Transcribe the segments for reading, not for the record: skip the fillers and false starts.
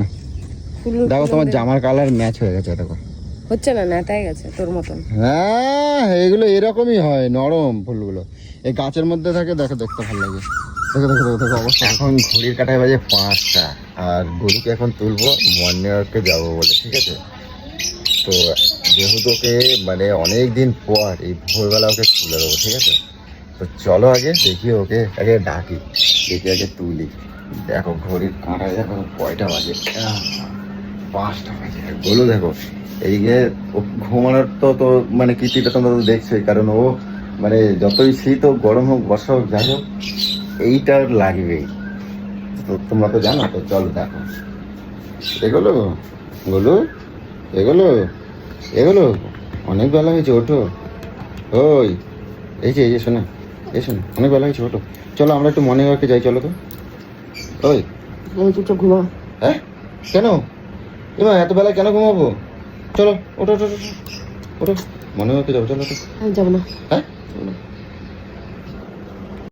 না দেখো তোমার জামার কালার ম্যাচ হয়ে গেছে, দেখো হচ্ছে না, নেতায় গেছে তোর মতন। হ্যাঁ এগুলো এরকমই হয়, নরম ফুলগুলো এই গাছের মধ্যে থাকে, দেখো দেখতে ভালো লাগে। দেখো দেখো দেখো দেখো অবস্থা। এখন ঘড়ির কাঁটায় বাজে 5টা, আর গরুকে এখন তুলবো মর্নিং ওয়ার্কে যাবো বলে, ঠিক আছে? তো যেহেতু ওকে মানে অনেক দিন পর এই ভোরবেলা ওকে তুলে দেবো, ঠিক আছে? তো চলো আগে দেখি, ওকে আগে ডাকি, দেখি আগে তুলি। দেখো ঘড়ির কাঁটায় এখন কয়টা বাজে, 5টা বাজে। বলো দেখো এইদিকে ও ঘুমানোর তো মানে কীর্তিটা তোমরা তো দেখছোই, কারণ ও মানে যতই শীত হোক গরম হোক বর্ষা হোক যাই হোক এইটা লাগবেই, তো তোমরা তো জানো। তো চলো দেখো এগুলো বলো, এগুলো এগুলো অনেক বেলা হয়েছে, ওঠো। ওই এই যে শোনা, এই শোনা, অনেক বেলা হয়েছে, ওঠো। চলো আমরা একটু মর্নিং ওয়াকে যাই, চলো তো। ওই চুপচাপ ঘুমা। হ্যাঁ কেন এমা এত বেলা কেন ঘুমাবো? চলো ওঠো ওঠো ওঠো ওঠো, মর্নিং ওয়াকে যাবো, চলো। যাবো না। হ্যাঁ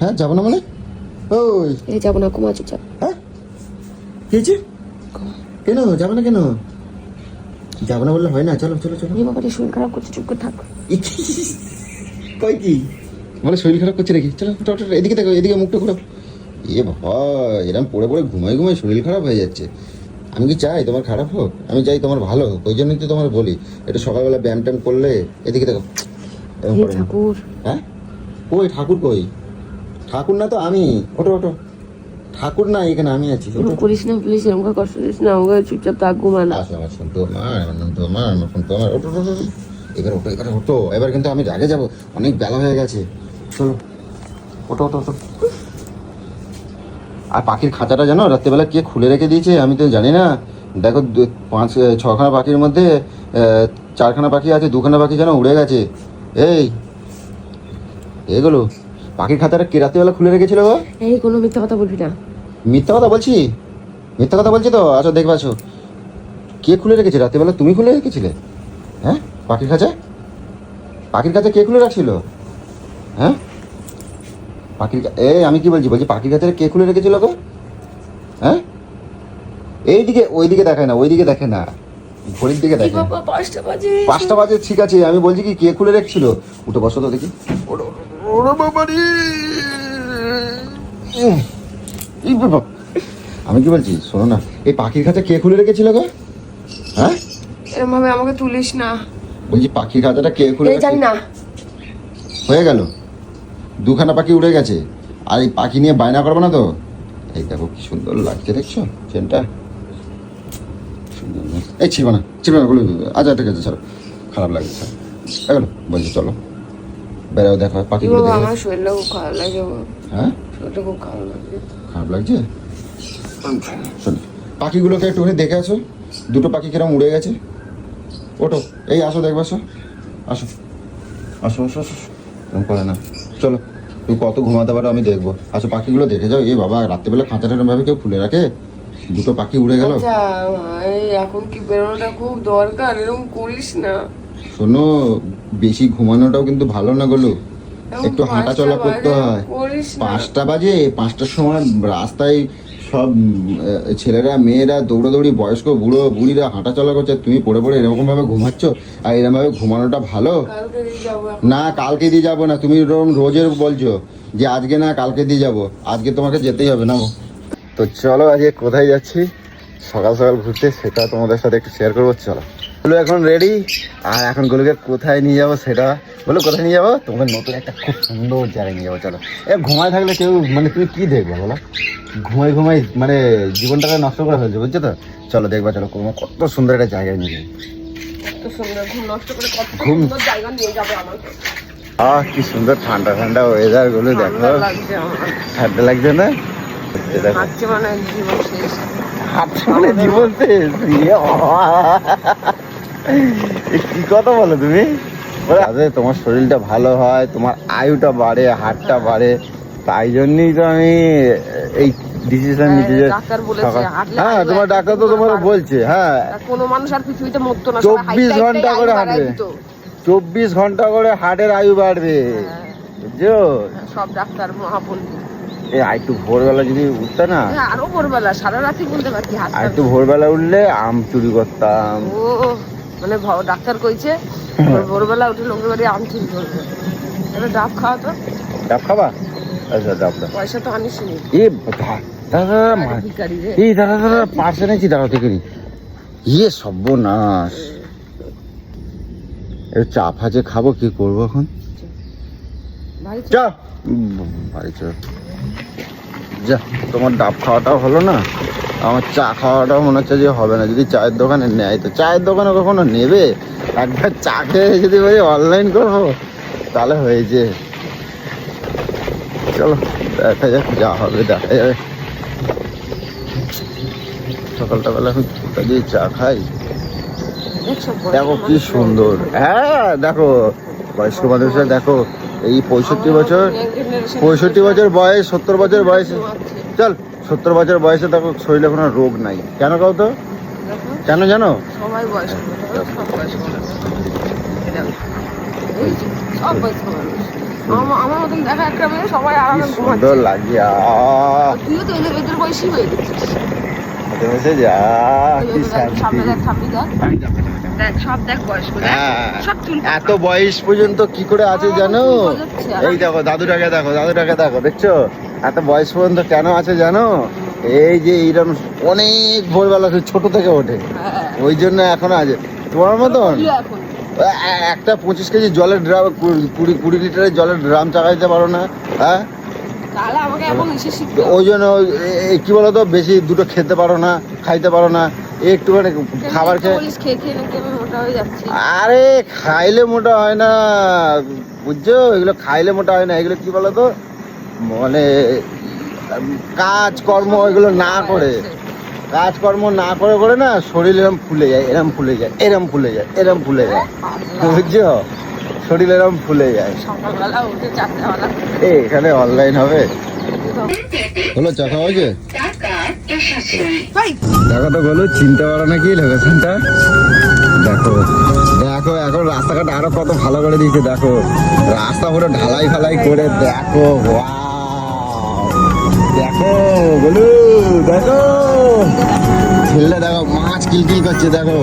হ্যাঁ যাবো না মানে? ওই এই যাবো না, ঘুমা চুপচাপ। হ্যাঁ কি হয়েছে? কেন যাবো না, কেন যাবো না বললে হয় না? চলো চলো চলো। বাবা শরীর খারাপ করছে, চুপ করে থাক। কই কি বলে শরীর খারাপ করছে নাকি? চলো ওঠো ওঠো, এদিকে দেখো, এদিকে মুখটা ঘুরো। এ বাবা এরম পড়ে পড়ে ঘুমাই ঘুমাই শরীর খারাপ হয়ে যাচ্ছে। আমি কি চাই তোমার খারাপ হোক? আমি চাই তোমার ভালো হোক, ওই জন্যই তো তোমার বলি একটু সকালবেলা ব্যায়াম ট্যাম করলে। এদিকে দেখো ঠাকুর। হ্যাঁ কই ঠাকুর? কই ঠাকুর না তো আমি। ওঠো ওঠো, ঠাকুর না এখানে, আমি আছি। করিস না প্লিজ, আমাকে কষ্ট দিস না, আমাকে চুপচাপ থাক, ঘুমা না। আসো আমার শুনতো আমার শুনতো আমার শুনতো আমার। ওঠো ওঠো ওঠো, এবার ওঠো এবার ওঠো, এবার কিন্তু আমি রাগে যাবো, অনেক বেলা হয়ে গেছে। চলো ওঠো ওঠো ওঠো। আর পাখির খাঁচাটা জানো রাত্রেবেলা কে খুলে রেখে দিয়েছে? আমি তো জানি না। দেখো 5-6খানা পাখির মধ্যে 4খানা পাখি আছে, 2খানা পাখি যেন উড়ে গেছে। এই এগুলো পাখির খাঁচাটা কে রাত্রেবেলা খুলে রেখেছিল গো? এই কোনো মিথ্যা কথা বলবি না। মিথ্যা কথা বলছি? মিথ্যা কথা বলছি তো? আচ্ছা দেখবে আছো, কে খুলে রেখেছে রাত্রেবেলা? তুমি খুলে রেখেছিলে? হ্যাঁ পাখির খাঁচা, পাখির কাছে কে খুলে রাখছিল? হ্যাঁ পাখির আমি কি বলছি পাখির কাছে কে খুলে রেখেছিল গো? হ্যাঁ এইদিকে, ওইদিকে দেখায় না, ওইদিকে দেখে না, ঘড়ির দিকে দেখে। 5টা বাজে। 5টা বাজে ঠিক আছে, আমি বলছি কি কে খুলে রেখেছিল? উঠে বসো তো দেখি। আমি কি বলছি শোনো না, এই পাখির খাঁচা কে খুলে রেখেছিল গো? হ্যাঁ এরকম ভাবে আমাকে তুলিস না। বলছি পাখির খাঁচাটা কে খুলে জানি না। হয়ে গেল 2খানা পাখি উড়ে গেছে, আর এই পাখি নিয়ে বায়না করবো না তো? এই দেখো কি সুন্দর লাগছে, দেখছো চেনটা? সুন্দর না? এই ছিড়বা না বলে। আচ্ছা ঠিক আছে ছাড়ো, খারাপ লাগছে ছাড়ো। এগুলো বলছি চলো বেড়াও, দেখো পাখিগুলো দেখো। আমার শরীরটা খুব খারাপ লাগছে। হ্যাঁ শরীরটা খুব খারাপ লাগছে। খারাপ লাগছে? শোনো পাখিগুলোকে একটুখানি দেখে আসো, 2টো পাখি কিরম উড়ে গেছে। ওঠো এই আসো দেখবে, আসো আসো আসো আসো আসো, এরকম করে না। চলো তুমি কত ঘুমাতে পারো আমি দেখবো, আসো পাখিগুলো দেখে যাও। এ বাবা রাত্রেবেলা খাঁচাটা ভাবে কেউ খুলে রাখে? 2টো পাখি উড়ে গেল। এখন কি বেরোনোটা খুব দরকার, এরকম করিস না। শোনো বেশি ঘুমানোটাও কিন্তু ভালো না গেলো, একটু হাঁটা চলা করতে হয়। 5টা বাজে, 5টার সময় রাস্তায় সব ছেলেরা মেয়েরা দৌড়াদৌড়ি, বয়স্ক বুড়ো বুড়িরা হাঁটা চলা করছে, তুমি পড়ে পড়ে এরকম ভাবে ঘুমাচ্ছ। আর এরকম ভাবে ঘুমানোটা ভালো না? কালকে দিয়ে যাবো না, তুমি রোজের বলছো যে আজকে না কালকে দিয়ে যাবো, আজকে তোমাকে যেতেই হবে না। তো চলো আজকে কোথায় যাচ্ছি সকাল সকাল ঘুরতে, সেটা তোমাদের সাথে একটু শেয়ার করবো। চলো গুলো এখন রেডি, আর এখন গুলোকে কোথায় নিয়ে যাবো সেটা বলো। কোথায় নিয়ে যাবো? তোমাদের নতুন একটা খুব সুন্দর জায়গায় নিয়ে যাবো। চলো ঘুমায় থাকলে কেউ মানে তুমি কি দেখবে বলো? ঘুমাই ঘুমাই মানে জীবনটাকে নষ্ট করে ফেলছে, বুঝছো তো? চলো দেখবা, চলো কত সুন্দর একটা জায়গায় নিয়ে যাই। কি সুন্দর ঠান্ডা ঠান্ডা ওয়েদার গুলো দেখো, ঠান্ডা লাগছে না? জীবন শেষ। কি কথা বলো তুমি? তোমার শরীরটা ভালো হয়, তোমার আয়ুটা বাড়ে, হাড়টা বাড়ে, তাই জন্যই তো আমি এই ডিসিশন নিতে যে। হ্যাঁ তোমার ডাক্তার তো তোমার বলছে, হ্যাঁ কোনো মানুষ আর পৃথিবীতে মরতো না, 24 ঘন্টা করে হাঁটবে, 24 ঘন্টা করে হার্টের আয়ু বাড়বে, বুঝছো? সব ডাক্তার মহাপন্ডিত। আর একটু ভোরবেলা যদি উঠতে না, আরো ভোরবেলা সারা রাতি বলতে পারছি হাত আর একটু ভোরবেলা উঠলে আম চুরি করতাম। ও মানে ডাক্তার কইছে ভোরবেলা উঠে লোকের বাড়ি আম চুরি করবে। এটা ডাব খাওয়া তো। ডাব খাবা? আচ্ছা ডাব দাও। পয়সা তো আনিস নি। দাদা ভিখারি রে। এই দাদা পার্সে নেছি, দাঁড়াও থেকে নি। ইয়ে সর্বনাশ, চা ফাজে খাবো, কি করবো এখন? চা বাড়ি চল। যা, তোমার ডাব খাওয়াটাও হলো না, আমার চা খাওয়াটাও মনে হচ্ছে যে হবে না। যদি চায়ের দোকানে নেয় তো চায়ের দোকানে কখনো নেবে? একবার চা খেয়ে যদি বলি অনলাইন করবো তাহলে হয়েছে। চলো দেখা যাক, যা হবে দেখা যাবে। সকালটা বেলা এখন ফুটা দিয়ে চা খাই। দেখো কি সুন্দর। হ্যাঁ দেখো বয়স্ক মানুষরা, দেখো এই 65 বছর বয়স, 70 বছর বয়সে, চল 70 বছর বয়সে দেখো শরীরে কোনো রোগ নাই। কেন কাও তো? কেন জানো? সবাই বয়স্ক, সব বয়স্ক মানুষ। সব বয়স্ক মানুষ। আমার মতন দেখা একটা মেয়ে সবাই আরামে ঘুমাচ্ছে। সুন্দর লাগে। তুইও তো এদের বয়সী হয়ে গেছিস। এত বয়স পর্যন্ত কি করে আছে জানো? এই দেখো দাদুটাকে দেখো, দাদুটাকে দেখো, দেখছো এত বয়স পর্যন্ত কেন আছে জানো? এই যে এইরকম অনেক ভোরবেলা ছোট থেকে ওঠে, ওই জন্য এখন আছে তোমার মতন। একটা 25 কেজি জলের ড্রাম, 20 লিটারের জলের ড্রাম চালাইতে পারো না? হ্যাঁ, ওই জন্য কি বলতো, বেশি দুটো খেতে পারো না, খাইতে পারো না। একটুখানি খাবার খেয়ে, আরে খাইলে মোটা হয় না, বুঝছো? এগুলো খাইলে মোটা হয় না। এগুলো কি বলতো, মানে কাজকর্ম এগুলো না করে, কাজকর্ম না করে করে না শরীর এরম ফুলে যায়, এরম ফুলে যায়, এরম ফুলে যায়, এরম ফুলে যায়, বুঝছো? শরীর এরম ফুলে যায়। এখানে অনলাইন হবে। হলো চা খাওয়া হয়েছে? দেখো তো বলো, চিনতে পারো নাকি লোকেশনটা? দেখো দেখো এখন রাস্তাঘাট আরো কত ভালো করে দিয়েছে। দেখো রাস্তা পুরো ঢালাই ফালাই করে, দেখো দেখো বলু, দেখো ছেলে দেখো মাছ কিলকিল করছে। দেখো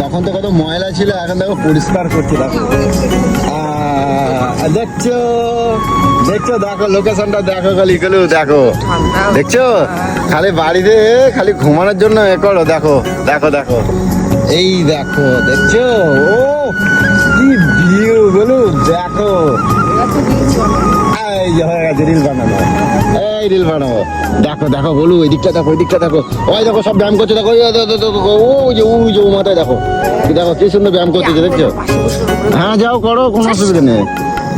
তখন তো কত ময়লা ছিল, এখন দেখো পরিষ্কার করছে। দেখো দেখছো দেখছো, দেখো লোকেশনটা দেখো, খালি গেলু দেখো, দেখছো? খালি বাড়িতে খালি ঘুমানোর জন্য এ করো। দেখো দেখো দেখো, এই দেখো, দেখছো? ও কি ভিউ বলু, দেখো। এই যে হয়ে গেছে রিল বানানো, এই রিল বানাবো। দেখো দেখো বলু, ওই দিকটা দেখো, ওই দিকটা দেখো, ওই দেখো সব ব্যায়াম করছে। দেখো ওই যে ও মাথায় দেখো, দেখো কি সুন্দর ব্যায়াম করছে, দেখছো? হ্যাঁ যাও করো, কোনো অসুবিধা নেই,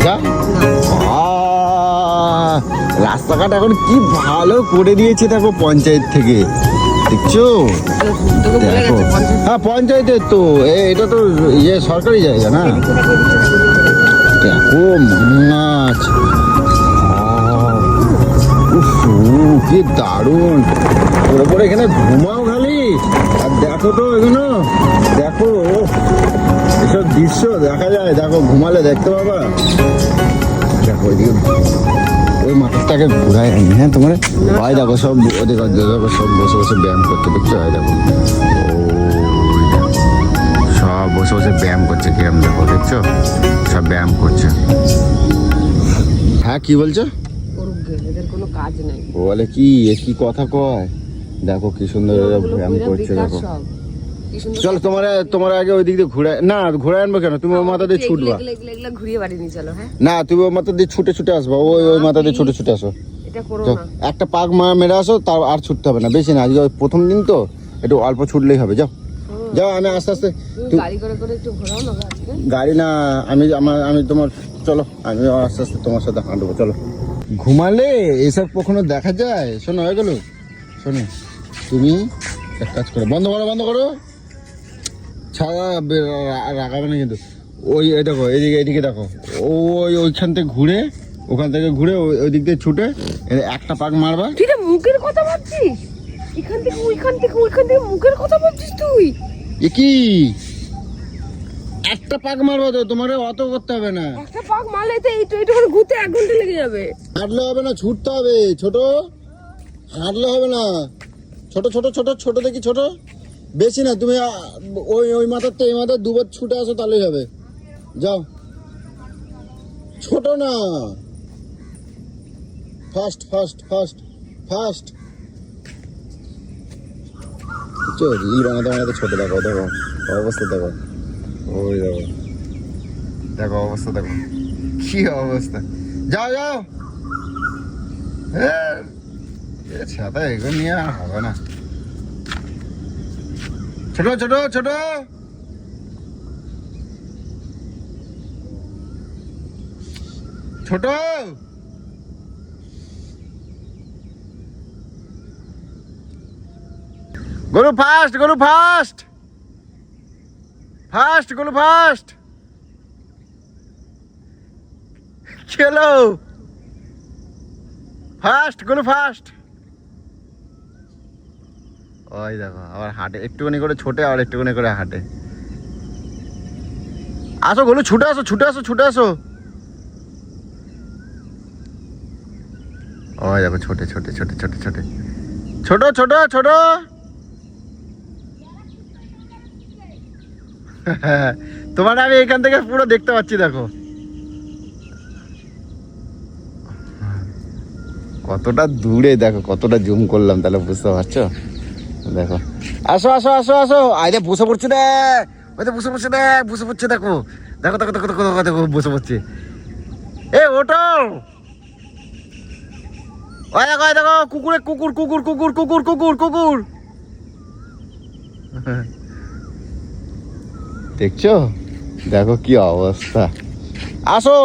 যা। রাস্তাঘাট এখন কি ভালো করে দিয়েছে দেখো পঞ্চায়েত থেকে, দেখছো? দেখো হ্যাঁ পঞ্চায়েতের তো, এটা তো ইয়ে সরকারি জায়গা না। দেখো মাছ, কি দারুণ। ওর উপরে এখানে ঘুমাও খালি, আর দেখো তো এগুলো, দেখো এসব দৃশ্য দেখা যায়। দেখো ঘুমালে দেখতে পাবা। দেখো ওইদিকে ওই মাথাটাকে ঘুরাই আনি। হ্যাঁ তোমার হয় দেখো সব ওদের দেখো সব বসে বসে ব্যায়াম করতে, দেখছো? হয় দেখো সব বসে বসে ব্যায়াম করছে, কিরম দেখো, দেখছো? সব ব্যায়াম করছে। হ্যাঁ কি বলছো? কোনো কাজ নেই বলে কি, কি কথা কয়? দেখো কি সুন্দর ব্যায়াম করছে। দেখো চলো তোমার আগে ওই দিক দিয়ে ঘুরে, না ঘুরে আনবো কেন? তুমি ওই মাথা দিয়ে ছুটবা, ঘুরিয়ে বাড়ি নিয়ে চলো। হ্যাঁ না তুমি ওই মাথা দিয়ে ছুটে ছুটে আসবা, ওই মাথা দিয়ে ছুটে ছুটে আসো। এটা করো না, একটা পাক মেরে আসো, তার আর ছুটতে হবে না বেশি না। আজকে প্রথম দিন তো একটু অল্প ছুটলেই হবে। যাও যাও, আমি আস্তে আস্তে। গাড়ি করে করে একটু ঘোরাও না আজকে। গাড়ি না, আমি তোমার, চলো আমি আস্তে আস্তে তোমার সাথে হাঁটবো। চলো। ঘুমালে এসব কখনো দেখা যায়? শোনো হয়ে গেল, শোনো তুমি এক কাজ করো, বন্ধ করো, বন্ধ করো, ছাড়া রাখাবে না কিন্তু। ওই দেখো এইদিকে দেখো, ওইখান থেকে ঘুরে, ওখান থেকে ঘুরে ওই দিক দিয়ে ছুটে একটা পাক মারবা। তুই তো মুখের কথা ভাবছিস, এখান থেকে ওইখান থেকে মুখের কথা ভাবছিস তুই। এ কি একটা পাক মারবো তো, তোমার অত করতে হবে না। একটা পাক মারলে তো এইটু করে ঘুরতে 1 ঘন্টা লেগে যাবে। হাঁটলে হবে না, ছুটতে হবে। ছোট হাঁটলে হবে না, ছোট ছোট ছোট ছোট দেখি, ছোট বেশি না। তুমি ওই ওই মাথার তো এই মাথার দুবার ছুটে আসো তাহলেই হবে। যাও, ছোট না, fast fast fast fast. Reel বানাতে বানাতে ছোট। দেখো দেখো অবস্থা, দেখো ওই দেখো, দেখো অবস্থা, দেখো কি অবস্থা। যাও যাও, ছাতা এগুলো নিয়ে আর হবে না। ছোট ছোট ছোট, ছোট গরু ফাস্ট, গরু ফাস্ট ফাস্ট, গরু ফাস্ট। চলো ফাস্ট, গরু ফাস্ট। ওই দেখো আবার হাঁটে, একটুখানি করে ছোটে আর একটুখানি করে হাঁটে। আসো গরু, ছুটে আসো, ছুটে আসো, ছুটে আসো। ওই দেখো ছোটে ছোটে ছোটে ছোটে ছোটে ছোট ছোট ছোট। তোমার আমি এখান থেকে পুরো দেখতে পাচ্ছি, দেখো কতটা দূরে, দেখো কতটা জুম করলাম, তাহলে বুঝতে পারছো। দেখো আসো আসো আসো আসো, আরে বসে পড়ছে না, ওই তো বসে পড়ছে না, বসে পড়ছে। দেখো দেখো দেখো দেখো দেখো দেখো বসে পড়ছে। এ ওটো, ওই দেখো ওই দেখো, কুকুরে কুকুর কুকুর কুকুর কুকুর কুকুর কুকুর। দেখছো, দেখো কি অবস্থা। আসো,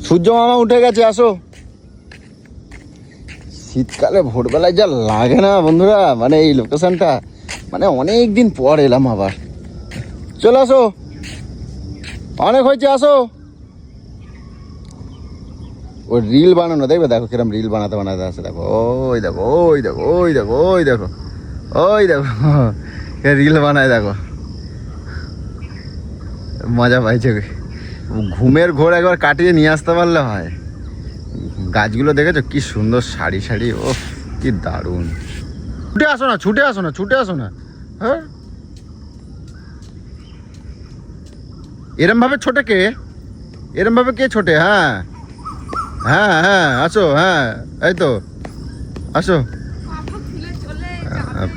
সূর্য মামা উঠে গেছে, আসো। শীতকালে ভোরবেলায় যা লাগে না বন্ধুরা, মানে এই লোকেশনটা, মানে অনেক দিন পর এলাম আবার। চলে আসো, অনেক হয়েছে, আসো। ওই রিল বানানো দেখবে, দেখো কিরম রিল বানাতে বানাতে আসে। দেখো ওই দেখো ওই দেখো ওই দেখো ওই দেখো ওই দেখো রিল বানায়, দেখো মজা পাইছে। ঘুমের ঘোর একবার কাটিয়ে নিয়ে আসতে পারলে হয়। গাছগুলো দেখেছো কি সুন্দর সারি সারি, ও কি দারুণ। ছুটে আসো না, ছুটে আসো না, ছুটে আসো না। হ্যাঁ এরম ভাবে ছোটে কে, এরম ভাবে কে ছোটে? হ্যাঁ হ্যাঁ হ্যাঁ আসো, হ্যাঁ এই তো আসো।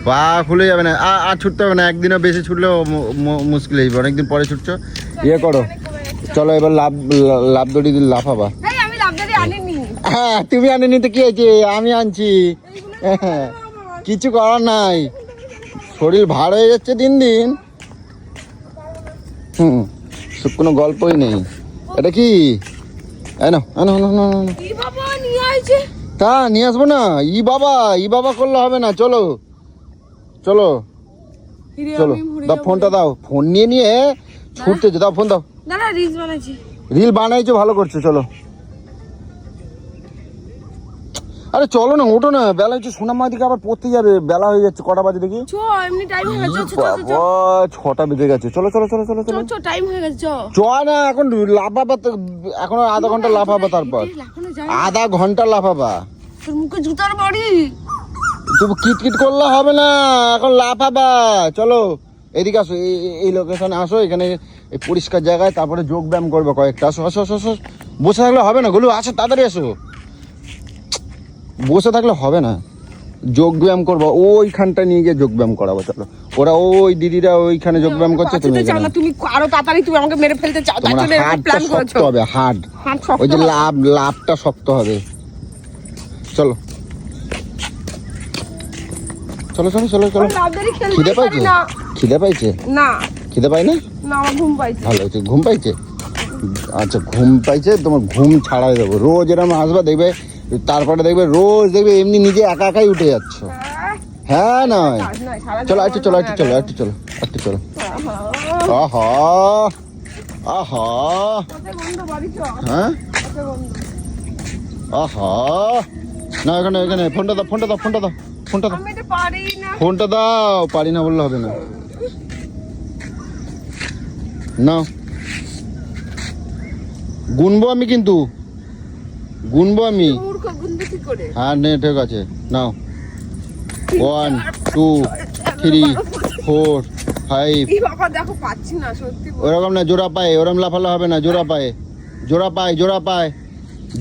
পা খুলে যাবে না, আর ছুটতে হবে না। একদিনও বেশি ছুটলেও মুশকিল হয়ে যাবে, অনেকদিন পরে ছুটছো। ইয়ে করো, চলো এবার লাভ দড়ি দিয়ে লাফাবা। হ্যাঁ তুমি আনিনি তো কি হয়েছে, আমি আনছি। কিছু করার নাই, শরীর ভার হয়ে যাচ্ছে দিন দিন। কোনো গল্পই নেই। এটা কি? তা নিয়ে আসবো না। ই বাবা করলে হবে না। চলো চলো চলো, দাও ফোনটা, দাও ফোন নিয়ে নিয়ে ছুটতেছে। দাও ফোন দাও। রিল বানাইছো, ভালো করছো। চলো, আরে চলো না, ওঠো না, বেলা হচ্ছে। সোনার মাদিকে আবার পড়তে যাবে, বেলা হয়ে যাচ্ছে। কটা বাজে দেখি? 6টা বেজে গেছে। চলো চলো চলো চলো চলো, টাইম হয়ে গেছে। চ না, এখন লাফাবা তো, এখনো আধা ঘন্টা লাফাবা, তারপর আধা ঘন্টা লাফাবা। তোর মুখে জুতার বাড়ি। তুমি কিটকিট করলে হবে না, এখন লাফাবা। চলো এদিকে আসো, এই লোকেশনে আসো, এখানে এই পরিষ্কার জায়গায়, তারপরে যোগ ব্যায়াম করবে কয়েকটা। আসো আসো আসো আসো, বসে থাকলে হবে না। গুলো আসো, তাড়াতাড়ি আসো। বসে থাকলে হবে না, যোগ ব্যায়াম করবো। ওইখানটা নিয়ে গিয়ে যোগ ব্যায়াম করাবো। চলো, ওরা ওই দিদিরা ওইখানে যোগ ব্যায়াম করছে, তুমি তুমি আরো তাড়াতাড়ি, তুমি আমাকে মেরে ফেলতে চাও। তার জন্য প্ল্যান করেছো। হবে হার্ড, ওই যে লাভটা শক্ত হবে। চলো চলো চলো চলো চলো। খিদে পাইছে? খিদে পাইছে না? খিদে পাই না, আমার ঘুম পাইছে। ভালো হয়েছে, ঘুম পাইছে। আচ্ছা ঘুম পাইছে, তোমার ঘুম ছাড়াই দেবো। রোজ এরকম আসবা, দেখবে তারপরে দেখবে রোজ দেখবে এমনি নিজে একা একাই উঠে যাচ্ছ। হ্যাঁ নয়, চলো একটু চলো, একটু চলো, একটু চলো, একটু চলো। আহা আহা, হ্যাঁ আহা, না এখানে এখানে ফোনটা দাও, ফোনটা দাও, ফোনটা দাও। ফোনটা দাও, আমি এটা পারি না। ফোনটা দাও। পারি না বললে হবে না। নাও, গুনবো আমি, কিন্তু গুনবো আমি। মূর্খ, গুনবে কি করে? হ্যাঁ নে, ঠিক আছে, নাও। 1 2 3 4 5। এই বাবা দেখো পাচ্ছি না সত্যি বলছি। ওরকম না, জোড়া পায়ে ওরম লাফালে হবে না। জোড়া পায়ে, জোড়া পায়ে, জোড়া পায়ে,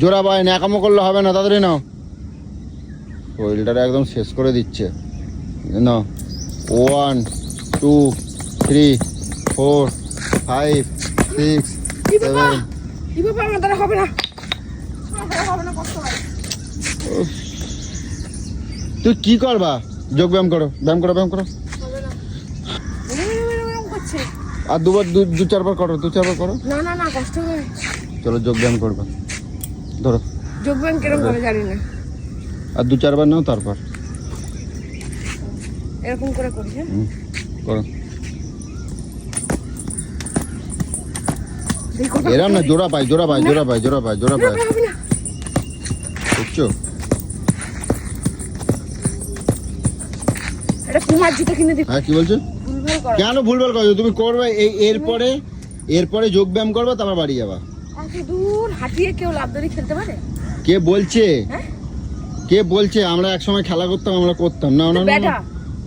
জোড়া পায়ে ন্যাকামো করলে হবে না। তাড়াতাড়ি নাও, শরীরটা একদম শেষ করে দিচ্ছে। নাও, 1 2 3 4 5 6 এই বাবা, 7। এই বাবা আমার দ্বারা হবে না, আমার দ্বারা হবে না, কষ্ট হয়। তুই কি করবা? যোগ ব্যায়াম করো, ব্যায়াম করো, ব্যায়াম করো। হবে না, এরকম করছে। আর দু চারবার করো, 2-4 বার করো। না না না, কষ্ট হয়। চলো যোগ ব্যায়াম করবা, ধরো। যোগব্যায়াম কিরকম করে জানি না, আর 2-4 বার নাও, তারপর এরকম করে করি। হ্যাঁ, করো। দেখো এরম না, জোড়া পাই, জোড়া পাই, জোড়া পাই, জোড়া পাই, জোড়া পাই। হবে না। বুঝছো? এটা কুমার জুতো কিনে দিই। হ্যাঁ, কি বলছো? ভুলভাল করা। কেন ভুলভাল করছো? তুমি করবে এরপরে যোগ ব্যায়াম করবা, তারপর বাড়ি যাবা। এত দূর হাঁটিয়ে কেউ লাফদড়ি খেলতে পারে? কে বলছে? হ্যাঁ? কে বলছে? আমরা একসময় খেলা করতাম, আমরা করতাম। না না না, ব্যাটা, না।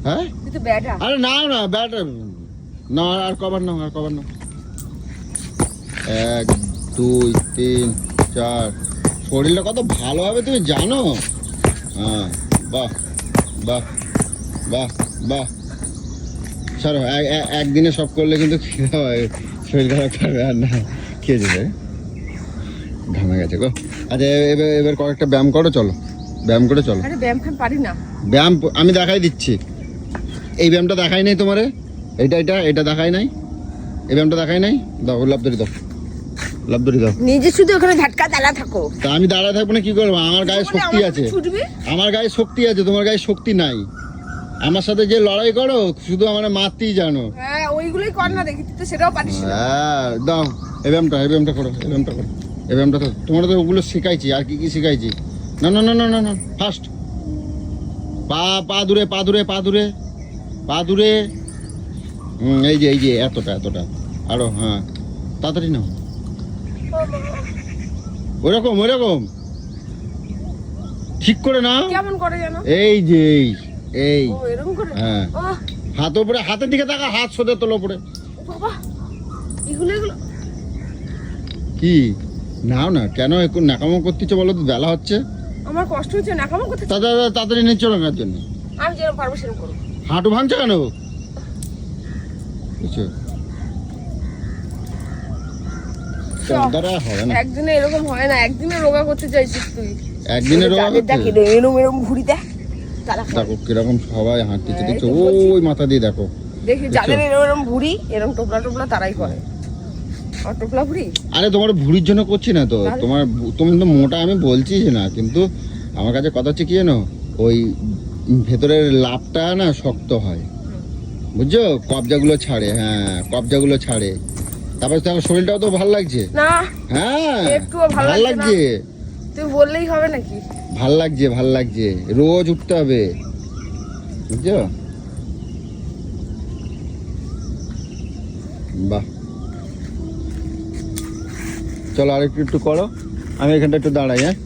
হ্যাঁ, তুই তো ব্যাটা। আরে না না, ব্যাট না, আর কভার নাও, আর কভার নাও। 1 2 3 4। শরীরটা কত ভালো হবে তুমি জানো? হ্যাঁ, বাহ বাহ বাহ বাহ। ছাড়ো, একদিনে সব করলে কিন্তু খিদে হয়, শরীর খারাপ করবে। আর না, খেয়ে যাবে, ঘামে গেছে গো। আচ্ছা, এবার কয়েকটা ব্যায়াম করো, চলো ব্যায়াম করে চলো। আরে ব্যায়াম ফ্যাম পারি না। ব্যায়াম আমি দেখাই দিচ্ছি। এই ব্যায়ামটা দেখাই নাই তোমারে? এটা দেখাই নাই? এই ব্যায়ামটা দেখাই নাই? দাও, লাফদড়ি দাও, লাফদড়ি দাও। নিজে শুধু ওখানে ঝাটকা দাঁড়া থাকো। তা আমি দাঁড়ায় থাকবো না, কি করবো? আমার গায়ে শক্তি আছে, ছুটবি? আমার গায়ে শক্তি আছে, তোমার গায়ে শক্তি নাই। আমার সাথে যে লড়াই করো, শুধু আমার মারতেই জানো। হ্যাঁ, ওইগুলোই কর না, দেখি তুই তো সেটাও পারিস না। হ্যাঁ, দাও, এই ব্যায়ামটা করো, এই ব্যায়ামটা করো, এই ব্যায়ামটা তো তোমার তো ওগুলো শিখাইছি। আর কি কি শিখাইছি? না না না না না না, ফার্স্ট পা দূরে, পা দূরে, পা দূরে, পা দূরে। এই যে এতটা আরো। হ্যাঁ, তাড়াতাড়ি নাও। ওরকম ঠিক করে নাও। কেমন করে জানো? এই যে এই, ও এরকম করে। হ্যাঁ, আহ, হাত উপরে, হাতের দিকে তাকা, হাত সোজা তোলো উপরে। বাবা, এগুলো কি নাও না, কেন একটু নাকামো করতেছো বলো তো? বেলা হচ্ছে, আমার কষ্ট হচ্ছে না, কেমন করতে। তাড়াতাড়ি নিচ্ছ না জন্য। আমি যেরকম পারবো সেরকম করবো। হাঁটু ভাঙছে কেন? বুঝছো? তোমার দ্বারা হবে না। একদিনে এরকম হয় না, একদিনে রোগা করতে চাইছিস তুই। একদিনে রোগা করতে? এরকম ঘুরি দেখ, দেখো কিরকম সবাই হাঁটতেছে, দেখছো? ওই মাথা দিয়ে দেখো। দেখি যাদের এরকম ভুড়ি, এরকম টোপলা তারাই করে। আর টোপলা ভুড়ি? আরে তোমার ভুঁড়ির জন্য করছি না তো, তাহলে? তুমি তো মোটা, আমি বলছি যে না, কিন্তু আমার কাছে কথা হচ্ছে কি জানো, ওই ভেতরের লাভটা না শক্ত হয়, বুঝছো? কবজাগুলো ছাড়ে, হ্যাঁ কবজাগুলো ছাড়ে। তারপর তোমার শরীরটাও তো ভালো লাগছে। না, হ্যাঁ, একটুও ভালো ভাল লাগছে লাগছে, তুই বললেই হবে নাকি? ভাল লাগছে, রোজ উঠতে হবে, বুঝছো? বাহ, চলো একটু করো। আমি এখানটা একটু দাঁড়াই। হ্যাঁ,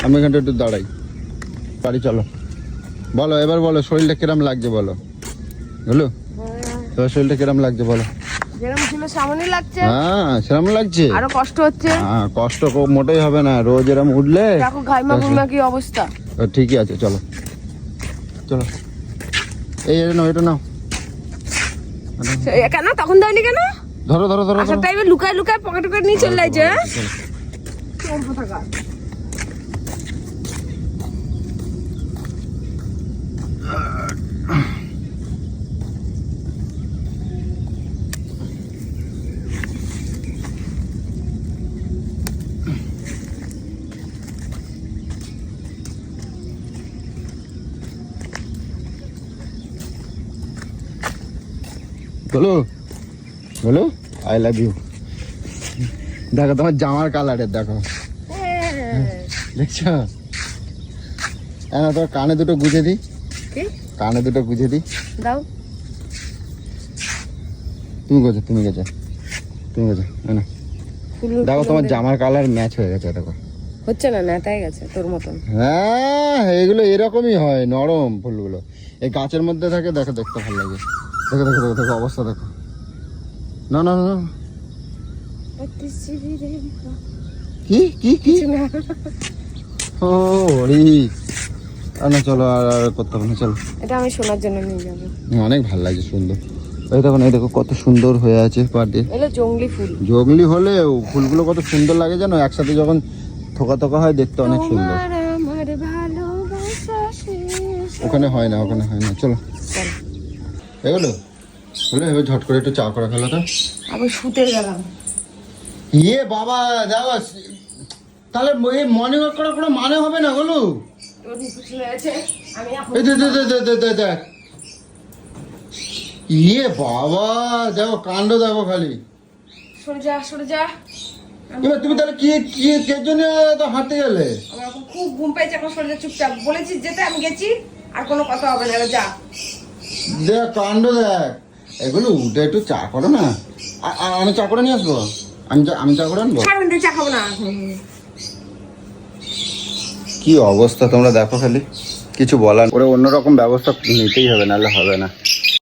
আমি এখানটা একটু দাঁড়াই। বাড়ি চলো। বলো এবার, বলো শরীরটা কিরম লাগছে বলো। বলো তোমার শরীরটা কিরম লাগছে বলো। যেরকম ছিল সামনে লাগছে, হ্যাঁ সেরম লাগছে। আরো কষ্ট হচ্ছে। হ্যাঁ, কষ্ট মোটেই হবে না, রোজ এরম উঠলে। দেখো ঘাইমা ঘুমা কি অবস্থা। ঠিকই আছে, চলো চলো। এটা নাও, এটা নাও। কেন তখন দেয়নি কেন? ধরো আসার টাইমে লুকায় পকেট করে নিয়ে চলে যাচ্ছে। বলো আই লাভ ইউ। দেখো তোমার জামার কালারের, দেখো দেখছো? না তোর কানে দুটো গুঁজে দিই, কি কানে দুটো গুঁজে দিই। দাও। তুমি গোছো, তুমি গোছো, তুমি গোছো। না ফুল- দেখো ফুল তোমার দে। জামার কালার ম্যাচ হয়ে গেছে দেখো। হচ্ছে না, নেতাই গেছে তোর মতন। হ্যাঁ এগুলো এরকমই হয়, নরম ফুলগুলো এই গাছের মধ্যে থাকে, দেখো দেখতে ভালো লাগে। দেখো দেখো দেখো দেখো অবস্থা দেখো। না না না কি কি কি ও হরি। না চলো আর আর করতে হবে না, চলো। এটা আমি শোনার জন্য নিয়ে যাবো। অনেক ভালো লাগছে, সুন্দর। এই দেখো না, এই দেখো কত সুন্দর হয়ে আছে পাটি। এগুলো জংলি ফুল। জংলি হলেও ফুলগুলো কত সুন্দর লাগে জানো, একসাথে যখন থোকা থোকা হয় দেখতে অনেক সুন্দর। তোমার আমার ভালোবাসা শেষ। ওখানে হয় না, ওখানে হয় না, চলো। চল। এগুলো হলো, এবার ঝট করে একটু চা করে ফেলো তো। আমি শুতে গেলাম। ইয়ে বাবা দেখো, তাহলে এই মর্নিং ওয়াক করার কোনো মানে হবে না বলো। তোর খুশি হয়েছে, আমি এখন এই দেখ ইয়ে বাবা দেখো কাণ্ড দেখো খালি। সরে যা, সরে যা। এবার তুমি তাহলে কি কি কে জন্য তো হাঁটতে গেলে? আমার এখন খুব ঘুম পেয়েছে, এখন সরে যা চুপচাপ। বলেছিস যেতে, আমি গেছি, আর কোনো কথা হবে না, এবার যা। দেখ কাণ্ড দেখ, এগুলো উঠে একটু চা করো না। আমি চা করে নিয়ে আসবো, আমি চা করে আনবো। 4 মিনিট চা খাবো না। কি অবস্থা তোমরা দেখো খালি, কিছু বলার ওরা অন্যরকম ব্যবস্থা নিতেই হবে, নাহলে হবে না।